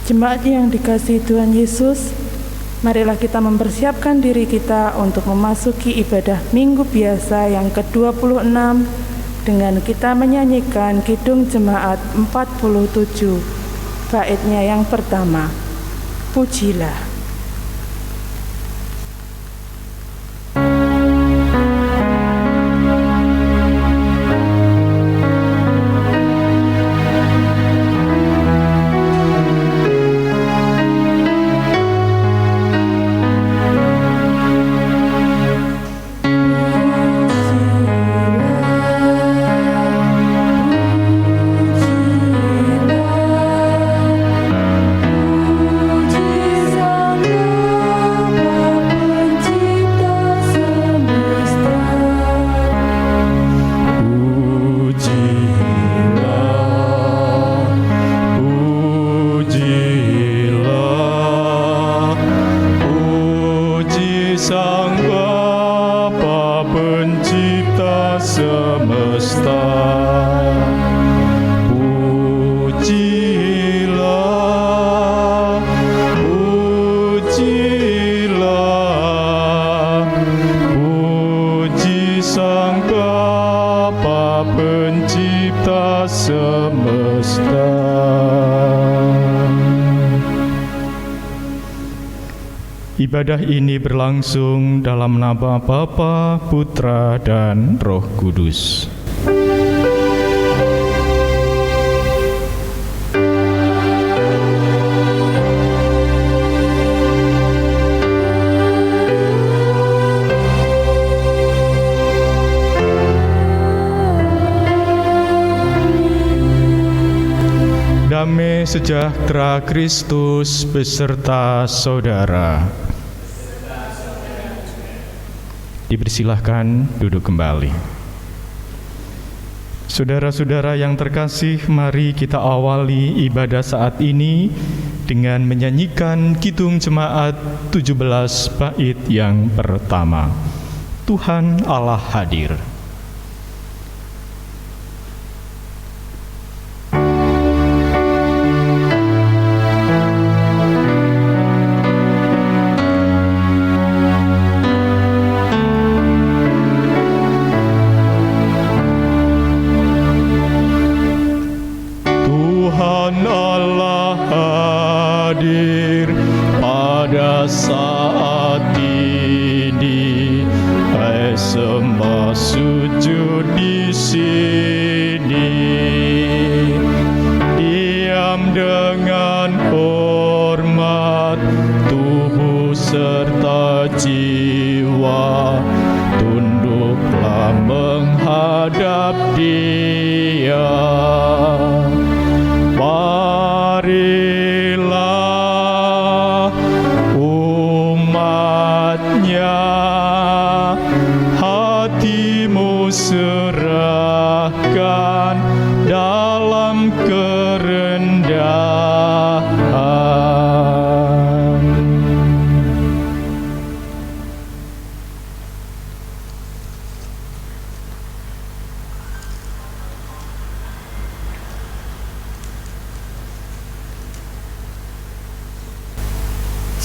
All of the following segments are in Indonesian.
Jemaat yang dikasihi Tuhan Yesus, marilah kita mempersiapkan diri kita untuk memasuki ibadah Minggu Biasa yang ke-26 dengan kita menyanyikan Kidung Jemaat 47, baitnya yang pertama, Pujilah. Ibadah ini berlangsung dalam nama Bapa, Putra, dan Roh Kudus. Damai sejahtera Kristus beserta saudara. Dipersilahkan duduk kembali. Saudara-saudara yang terkasih, mari kita awali ibadah saat ini dengan menyanyikan Kidung Jemaat 17 bait yang pertama, Tuhan Allah hadir.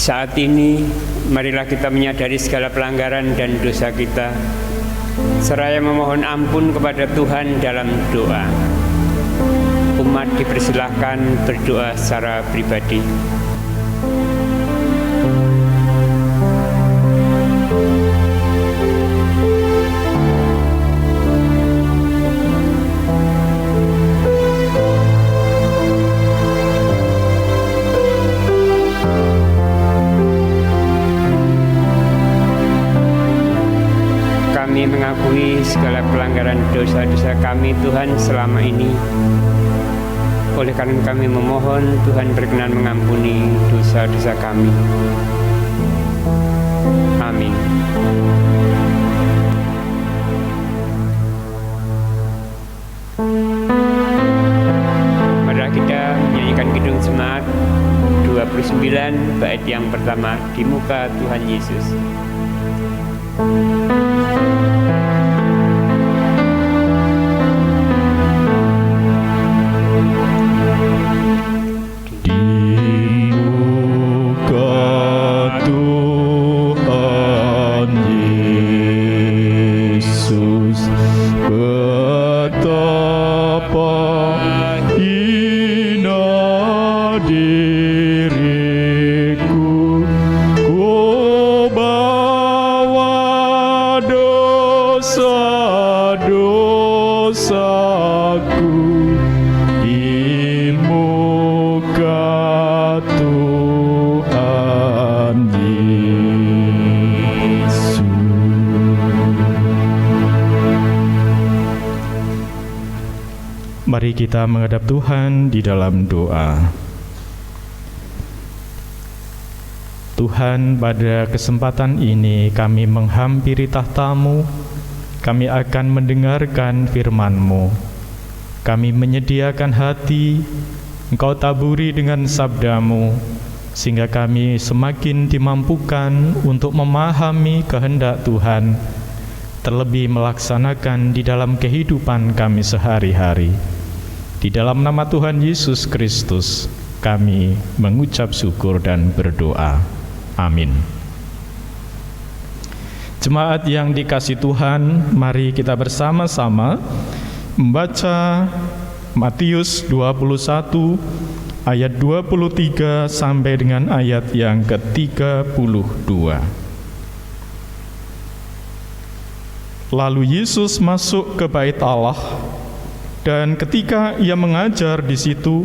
Saat ini, marilah kita menyadari segala pelanggaran dan dosa kita, seraya memohon ampun kepada Tuhan dalam doa. Umat dipersilahkan berdoa secara pribadi. Kami mengakui segala pelanggaran dosa-dosa kami, Tuhan, selama ini. Oleh karena kami memohon, Tuhan berkenan mengampuni dosa-dosa kami. Amin. Mari kita menyanyikan Kidung Jemaat 29 bait yang pertama, Di Muka Tuhan Yesus. Di diriku, ku bawa dosa-dosaku di muka Tuhan Yesus. Mari kita menghadap Tuhan di dalam doa. Tuhan, pada kesempatan ini kami menghampiri tahta-Mu, kami akan mendengarkan firman-Mu. Kami menyediakan hati, Engkau taburi dengan sabda-Mu, sehingga kami semakin dimampukan untuk memahami kehendak Tuhan, terlebih melaksanakan di dalam kehidupan kami sehari-hari. Di dalam nama Tuhan Yesus Kristus, kami mengucap syukur dan berdoa. Amin. Jemaat yang dikasihi Tuhan, mari kita bersama-sama membaca Matius 21 ayat 23 sampai dengan ayat yang ke-32. Lalu Yesus masuk ke bait Allah, dan ketika ia mengajar di situ,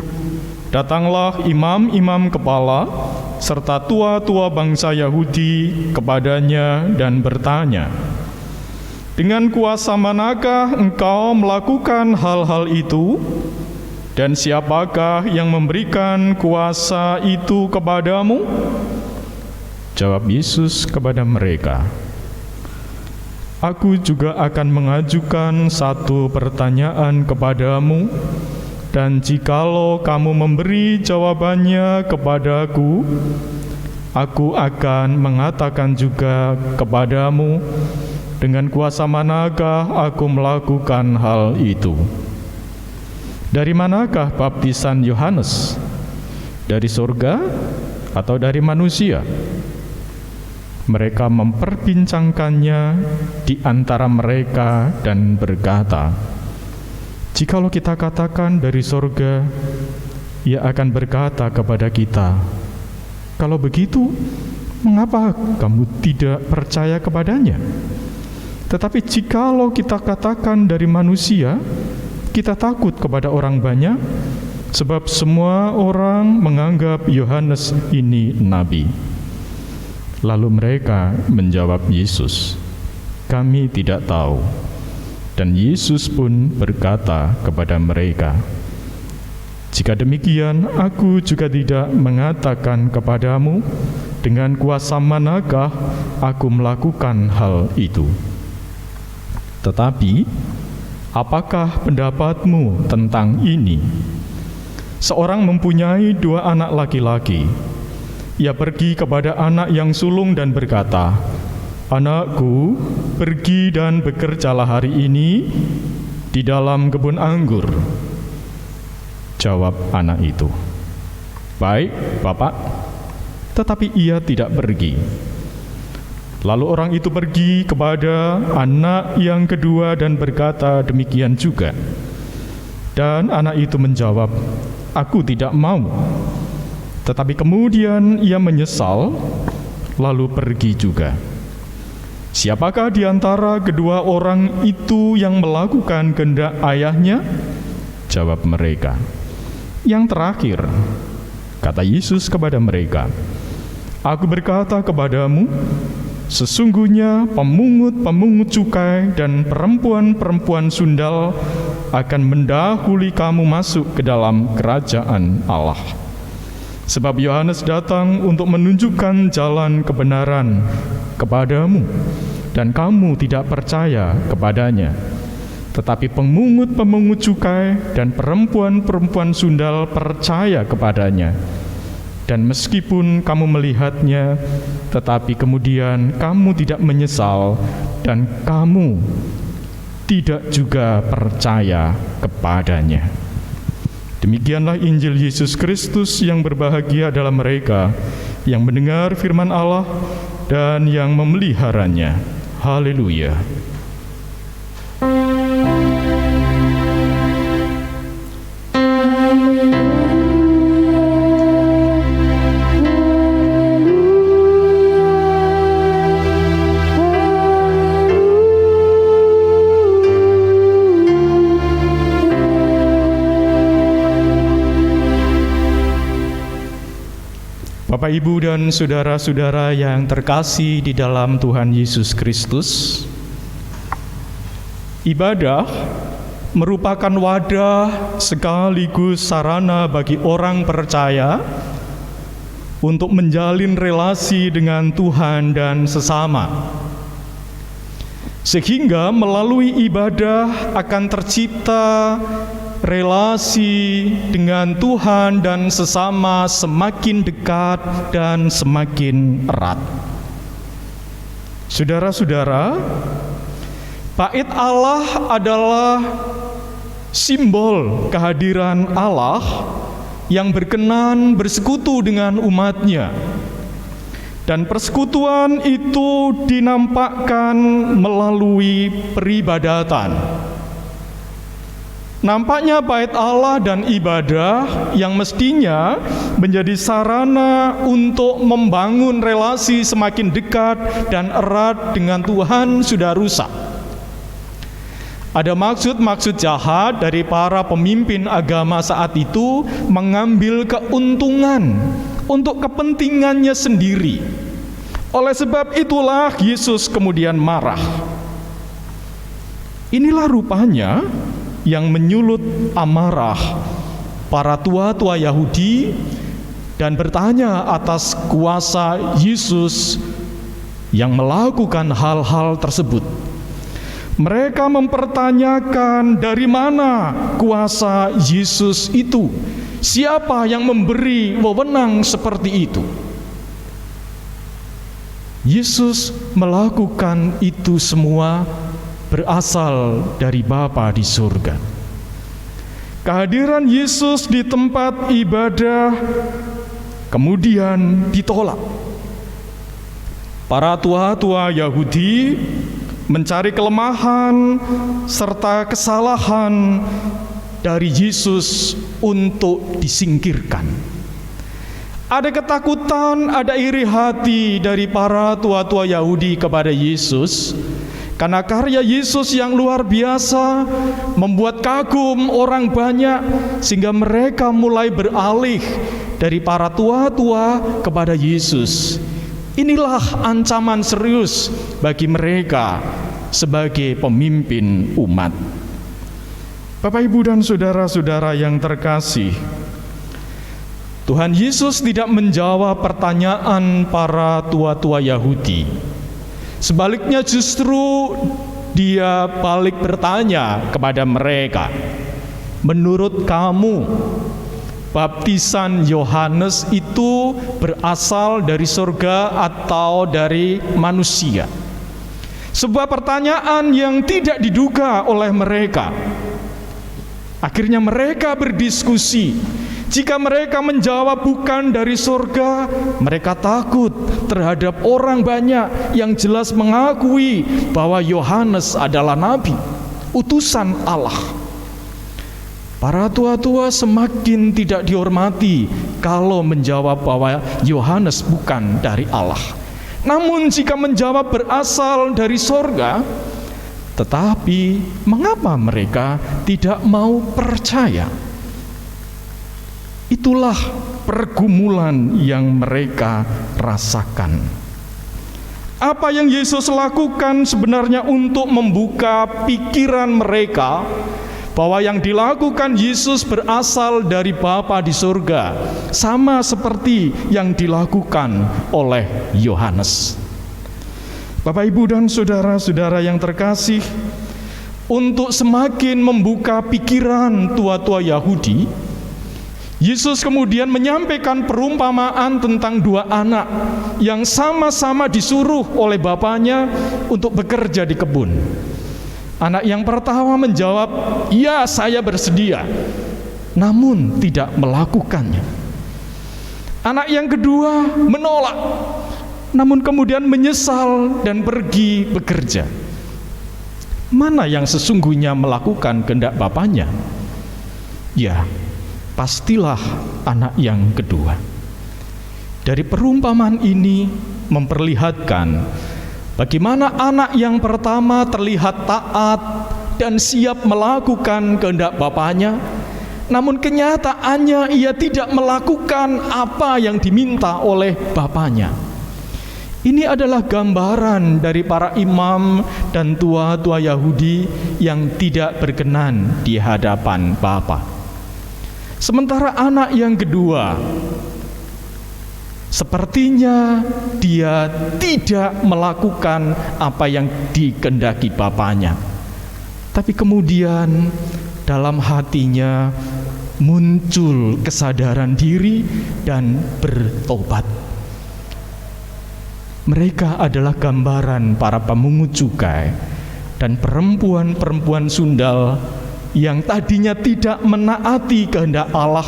datanglah imam-imam kepala serta tua-tua bangsa Yahudi kepadanya dan bertanya, "Dengan kuasa manakah engkau melakukan hal-hal itu? Dan siapakah yang memberikan kuasa itu kepadamu?" Jawab Yesus kepada mereka, "Aku juga akan mengajukan satu pertanyaan kepadamu, dan jikalau kamu memberi jawabannya kepadaku, aku akan mengatakan juga kepadamu, dengan kuasa manakah aku melakukan hal itu. Dari manakah baptisan Yohanes? Dari surga atau dari manusia?" Mereka memperbincangkannya di antara mereka dan berkata, "Jikalau kita katakan dari surga, ia akan berkata kepada kita, 'Kalau begitu, mengapa kamu tidak percaya kepadanya?' Tetapi jikalau kita katakan dari manusia, kita takut kepada orang banyak, sebab semua orang menganggap Yohanes ini nabi." Lalu mereka menjawab Yesus, "Kami tidak tahu." Dan Yesus pun berkata kepada mereka, "Jika demikian, aku juga tidak mengatakan kepadamu dengan kuasa manakah aku melakukan hal itu. Tetapi, apakah pendapatmu tentang ini? Seorang mempunyai 2 anak laki-laki. Ia pergi kepada anak yang sulung dan berkata, 'Anakku, pergi dan bekerjalah hari ini di dalam kebun anggur.' Jawab anak itu, 'Baik, Bapak,' tetapi ia tidak pergi. Lalu orang itu pergi kepada anak yang kedua dan berkata demikian juga. Dan anak itu menjawab, 'Aku tidak mau.' Tetapi kemudian ia menyesal, lalu pergi juga. Siapakah di antara kedua orang itu yang melakukan kehendak ayahnya?" Jawab mereka, "Yang terakhir." Kata Yesus kepada mereka, "Aku berkata kepadamu, sesungguhnya pemungut-pemungut cukai dan perempuan-perempuan sundal akan mendahului kamu masuk ke dalam kerajaan Allah. Sebab Yohanes datang untuk menunjukkan jalan kebenaran kepadamu, dan kamu tidak percaya kepadanya. Tetapi pemungut-pemungut cukai dan perempuan-perempuan sundal percaya kepadanya. Dan meskipun kamu melihatnya, tetapi kemudian kamu tidak menyesal, dan kamu tidak juga percaya kepadanya." Demikianlah Injil Yesus Kristus, yang berbahagia adalah mereka yang mendengar firman Allah dan yang memeliharanya. Haleluya. Bapak, Ibu, dan saudara-saudara yang terkasih di dalam Tuhan Yesus Kristus, ibadah merupakan wadah sekaligus sarana bagi orang percaya untuk menjalin relasi dengan Tuhan dan sesama. Sehingga melalui ibadah akan tercipta relasi dengan Tuhan dan sesama semakin dekat dan semakin erat. Saudara-saudara, Bait Allah adalah simbol kehadiran Allah yang berkenan bersekutu dengan umatnya. Dan persekutuan itu dinampakkan melalui peribadatan. Nampaknya bait Allah dan ibadah yang mestinya menjadi sarana untuk membangun relasi semakin dekat dan erat dengan Tuhan sudah rusak. Ada maksud-maksud jahat dari para pemimpin agama saat itu mengambil keuntungan untuk kepentingannya sendiri. Oleh sebab itulah Yesus kemudian marah. Inilah rupanya yang menyulut amarah para tua-tua Yahudi dan bertanya atas kuasa Yesus yang melakukan hal-hal tersebut. Mereka mempertanyakan dari mana kuasa Yesus itu? Siapa yang memberi wewenang seperti itu? Yesus melakukan itu semua berasal dari Bapa di surga. Kehadiran Yesus di tempat ibadah kemudian ditolak. Para tua-tua Yahudi mencari kelemahan serta kesalahan dari Yesus untuk disingkirkan. Ada ketakutan, ada iri hati dari para tua-tua Yahudi kepada Yesus, karena karya Yesus yang luar biasa membuat kagum orang banyak, sehingga mereka mulai beralih dari para tua-tua kepada Yesus. Inilah ancaman serius bagi mereka sebagai pemimpin umat. Bapak, Ibu, dan saudara-saudara yang terkasih, Tuhan Yesus tidak menjawab pertanyaan para tua-tua Yahudi. Sebaliknya justru Dia balik bertanya kepada mereka, menurut kamu, baptisan Yohanes itu berasal dari surga atau dari manusia? Sebuah pertanyaan yang tidak diduga oleh mereka. Akhirnya mereka berdiskusi. Jika mereka menjawab bukan dari surga, mereka takut terhadap orang banyak yang jelas mengakui bahwa Yohanes adalah nabi, utusan Allah. Para tua-tua semakin tidak dihormati kalau menjawab bahwa Yohanes bukan dari Allah. Namun jika menjawab berasal dari surga, tetapi mengapa mereka tidak mau percaya? Itulah pergumulan yang mereka rasakan. Apa yang Yesus lakukan sebenarnya untuk membuka pikiran mereka bahwa yang dilakukan Yesus berasal dari Bapa di surga, sama seperti yang dilakukan oleh Yohanes. Bapak, Ibu, dan saudara-saudara yang terkasih, untuk semakin membuka pikiran tua-tua Yahudi, Yesus kemudian menyampaikan perumpamaan tentang dua anak yang sama-sama disuruh oleh bapaknya untuk bekerja di kebun. Anak yang pertama menjawab, "Ya, saya bersedia," namun tidak melakukannya. Anak yang kedua menolak, namun kemudian menyesal dan pergi bekerja. Mana yang sesungguhnya melakukan kehendak bapaknya? Ya, pastilah anak yang kedua. Dari perumpamaan ini memperlihatkan bagaimana anak yang pertama terlihat taat dan siap melakukan kehendak bapaknya, namun kenyataannya ia tidak melakukan apa yang diminta oleh bapaknya. Ini adalah gambaran dari para imam dan tua-tua Yahudi yang tidak berkenan di hadapan Bapa. Sementara anak yang kedua, sepertinya dia tidak melakukan apa yang dikehendaki bapaknya. Tapi kemudian dalam hatinya muncul kesadaran diri dan bertobat. Mereka adalah gambaran para pemungut cukai dan perempuan-perempuan sundal yang tadinya tidak menaati kehendak Allah,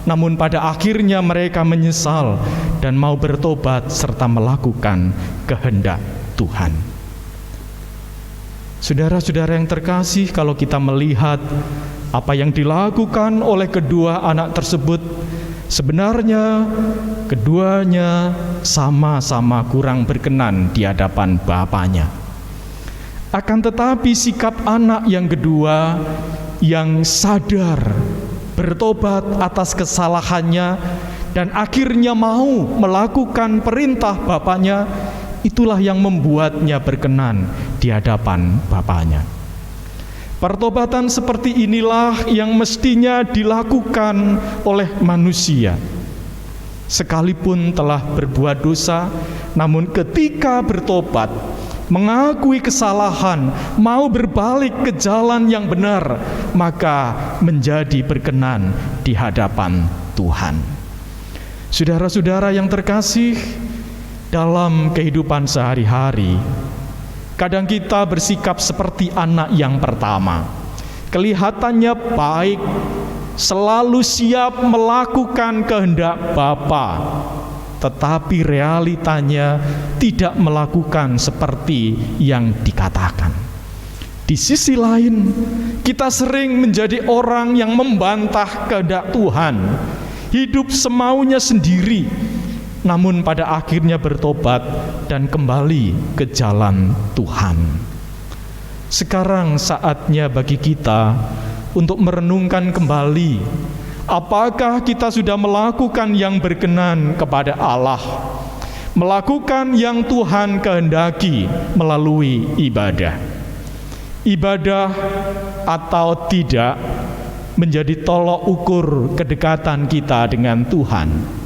namun pada akhirnya mereka menyesal dan mau bertobat serta melakukan kehendak Tuhan. Saudara-saudara yang terkasih, kalau kita melihat apa yang dilakukan oleh kedua anak tersebut, sebenarnya keduanya sama-sama kurang berkenan di hadapan bapaknya. Akan tetapi sikap anak yang kedua yang sadar, bertobat atas kesalahannya, dan akhirnya mau melakukan perintah bapaknya, itulah yang membuatnya berkenan di hadapan bapaknya. Pertobatan seperti inilah yang mestinya dilakukan oleh manusia. Sekalipun telah berbuat dosa, namun ketika bertobat, mengakui kesalahan, mau berbalik ke jalan yang benar, maka menjadi berkenan di hadapan Tuhan. Saudara-saudara yang terkasih, dalam kehidupan sehari-hari, kadang kita bersikap seperti anak yang pertama. Kelihatannya baik, selalu siap melakukan kehendak Bapa, tetapi realitanya tidak melakukan seperti yang dikatakan. Di sisi lain, kita sering menjadi orang yang membantah kehendak Tuhan, hidup semaunya sendiri, namun pada akhirnya bertobat dan kembali ke jalan Tuhan. Sekarang saatnya bagi kita untuk merenungkan kembali, apakah kita sudah melakukan yang berkenan kepada Allah, melakukan yang Tuhan kehendaki melalui ibadah. Ibadah atau tidak menjadi tolok ukur kedekatan kita dengan Tuhan.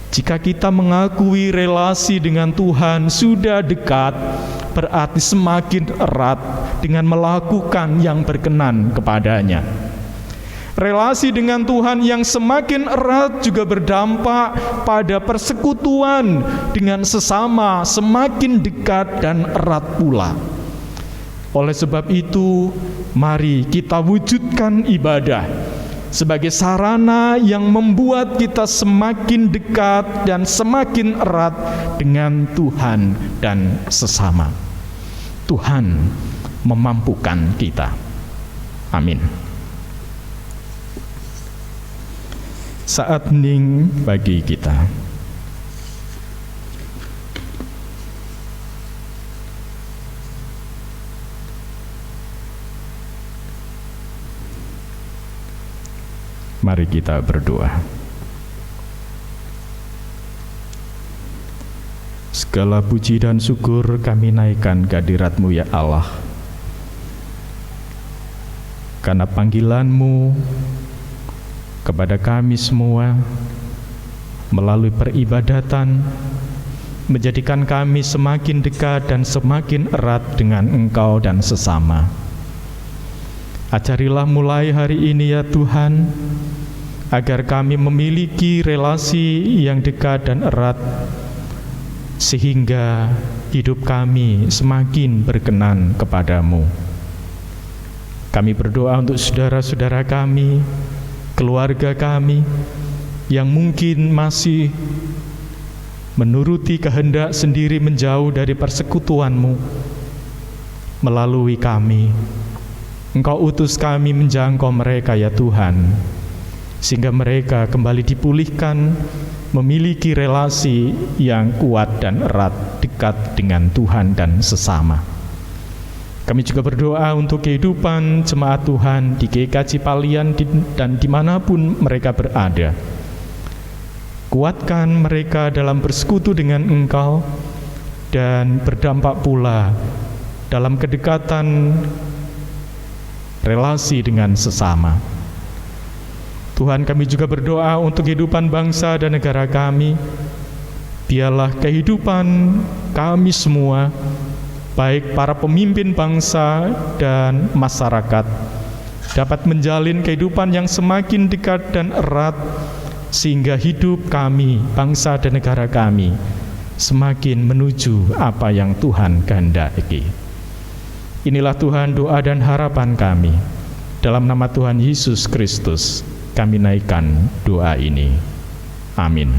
Jika kita mengakui relasi dengan Tuhan sudah dekat, berarti semakin erat dengan melakukan yang berkenan kepadanya. Relasi dengan Tuhan yang semakin erat juga berdampak pada persekutuan dengan sesama semakin dekat dan erat pula. Oleh sebab itu, mari kita wujudkan ibadah sebagai sarana yang membuat kita semakin dekat dan semakin erat dengan Tuhan dan sesama. Tuhan memampukan kita. Amin. Saat hening bagi kita. Mari kita berdoa. Segala puji dan syukur kami naikkan ke hadirat-Mu ya Allah, karena panggilan-Mu kepada kami semua melalui peribadatan menjadikan kami semakin dekat dan semakin erat dengan Engkau dan sesama. Ajarilah mulai hari ini ya Tuhan, agar kami memiliki relasi yang dekat dan erat, sehingga hidup kami semakin berkenan kepadamu. Kami berdoa untuk saudara-saudara kami, keluarga kami, yang mungkin masih menuruti kehendak sendiri menjauh dari persekutuan-Mu. Melalui kami, Engkau utus kami menjangkau mereka ya Tuhan, sehingga mereka kembali dipulihkan, memiliki relasi yang kuat dan erat dekat dengan Tuhan dan sesama. Kami juga berdoa untuk kehidupan jemaat Tuhan di GKJ Palian dan dimanapun mereka berada. Kuatkan mereka dalam bersekutu dengan Engkau dan berdampak pula dalam kedekatan relasi dengan sesama. Tuhan, kami juga berdoa untuk kehidupan bangsa dan negara kami. Biarlah kehidupan kami semua, baik para pemimpin bangsa dan masyarakat, dapat menjalin kehidupan yang semakin dekat dan erat, sehingga hidup kami, bangsa dan negara kami, semakin menuju apa yang Tuhan kehendaki. Inilah Tuhan doa dan harapan kami. Dalam nama Tuhan Yesus Kristus, kami naikkan doa ini. Amin.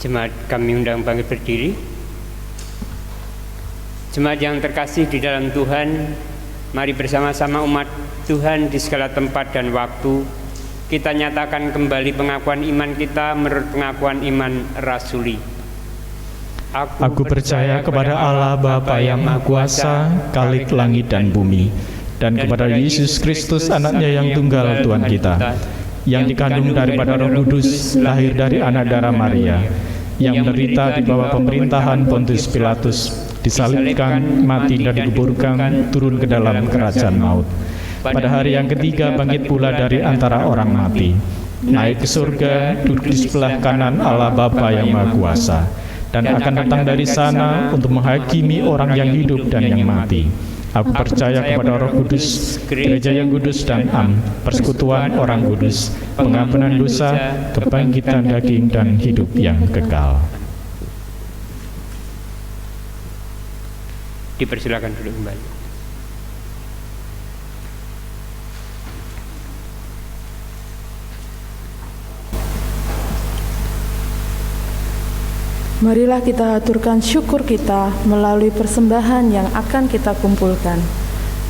Jemaat kami undang bangkit berdiri. Jemaat yang terkasih di dalam Tuhan, mari bersama-sama umat Tuhan di segala tempat dan waktu kita nyatakan kembali pengakuan iman kita menurut pengakuan iman rasuli. Aku percaya kepada Allah Bapa yang Maha Kuasa, Khalik langit dan bumi, dan kepada Yesus Kristus anaknya yang tunggal Tuhan kita, yang dikandung daripada Roh Kudus, lahir dari anak darah Maria, yang menderita di bawah pemerintahan Pontius Pilatus, disalibkan, mati dan dikuburkan, turun ke dalam kerajaan maut. Pada hari yang ketiga bangkit pula dari antara orang mati, naik ke surga, duduk di sebelah kanan Allah Bapa yang Maha Kuasa, dan akan datang dari sana untuk menghakimi orang yang hidup dan yang mati. Aku percaya kepada Roh Kudus, gereja yang kudus dan am, persekutuan orang kudus, pengampunan dosa, kebangkitan daging dan hidup yang kekal. Dipersilakan duduk kembali. Marilah kita aturkan syukur kita melalui persembahan yang akan kita kumpulkan.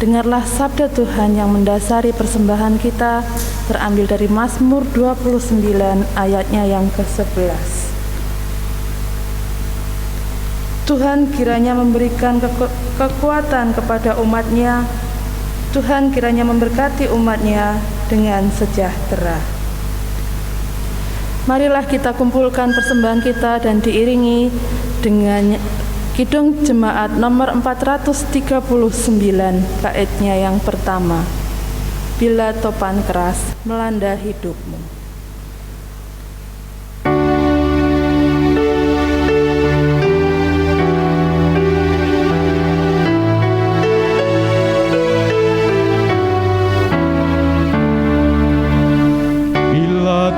Dengarlah sabda Tuhan yang mendasari persembahan kita, terambil dari Mazmur 29 ayatnya yang ke-11. Tuhan kiranya memberikan kekuatan kepada umat-Nya. Tuhan kiranya memberkati umat-Nya dengan sejahtera. Marilah kita kumpulkan persembahan kita dan diiringi dengan Kidung Jemaat nomor 439 baitnya yang pertama. Bila topan keras melanda hidupmu.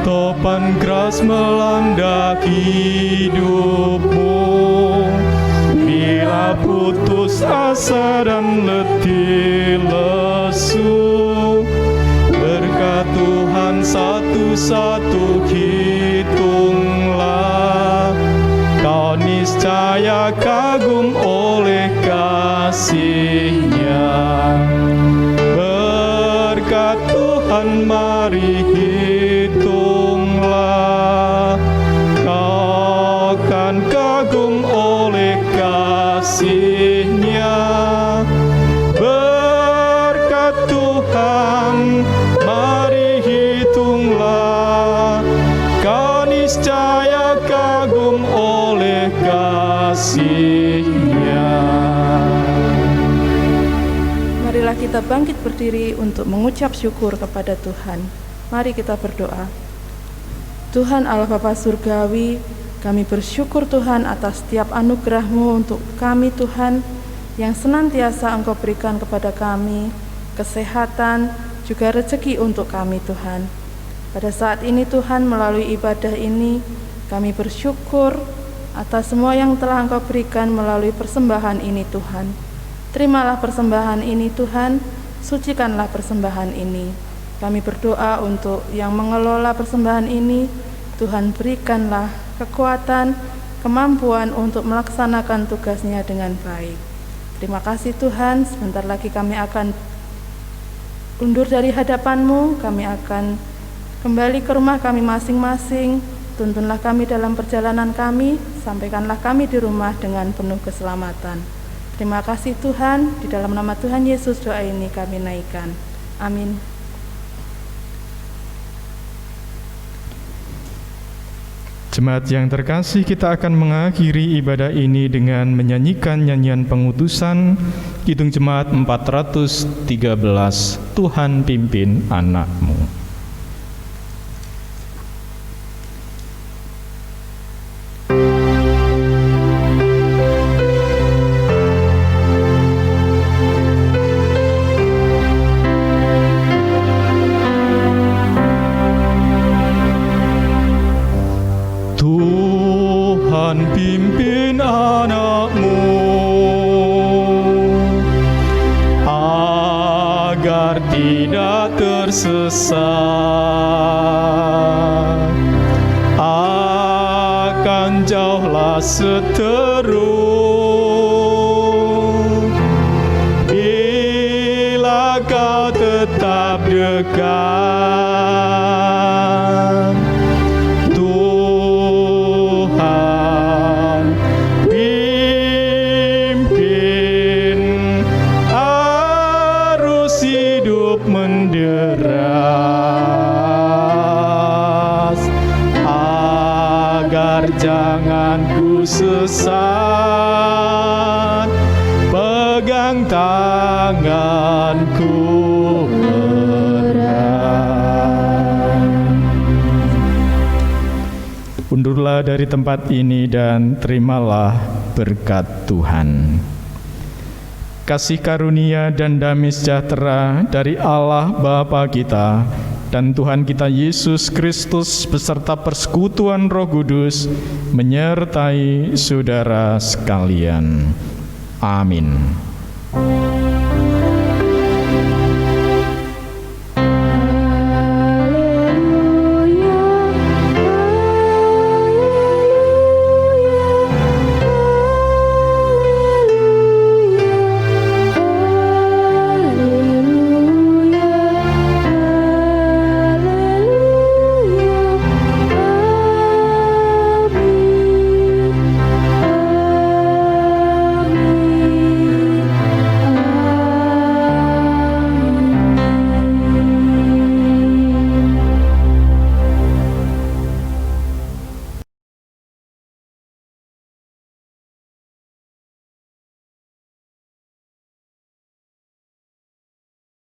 Topan keras melanda hidupmu, bila putus asa dan letih lesu, berkat Tuhan satu-satu hitunglah, kau niscaya kagum oleh kasih-Nya. Berkat Tuhan mari hitunglah, kau kan kagum oleh kasih-Nya. Berkat Tuhan mari hitunglah, kau niscaya kagum oleh kasih-Nya. Marilah kita bangkit berdiri untuk mengucap syukur kepada Tuhan. Mari kita berdoa. Tuhan Allah Bapa Surgawi, kami bersyukur Tuhan atas setiap anugerah-Mu untuk kami Tuhan, yang senantiasa Engkau berikan kepada kami, kesehatan, juga rezeki untuk kami Tuhan. Pada saat ini Tuhan, melalui ibadah ini, kami bersyukur atas semua yang telah Engkau berikan melalui persembahan ini Tuhan. Terimalah persembahan ini Tuhan, sucikanlah persembahan ini. Kami berdoa untuk yang mengelola persembahan ini, Tuhan berikanlah kekuatan, kemampuan untuk melaksanakan tugasnya dengan baik. Terima kasih Tuhan, sebentar lagi kami akan undur dari hadapan-Mu, kami akan kembali ke rumah kami masing-masing. Tuntunlah kami dalam perjalanan kami, sampaikanlah kami di rumah dengan penuh keselamatan. Terima kasih Tuhan, di dalam nama Tuhan Yesus doa ini kami naikkan. Amin. Jemaat yang terkasih, kita akan mengakhiri ibadah ini dengan menyanyikan nyanyian pengutusan Kidung Jemaat 413, Tuhan pimpin anak-Mu. Tuhan pimpin anak-Mu agar tidak tersesat, akan jauhlah seterus bila kau tetap dekat. Menderas agar jangan ku sesat, pegang tanganku erat. Undurlah dari tempat ini dan terimalah berkat Tuhan. Kasih karunia dan damai sejahtera dari Allah Bapa kita dan Tuhan kita Yesus Kristus beserta persekutuan Roh Kudus menyertai saudara sekalian. Amin.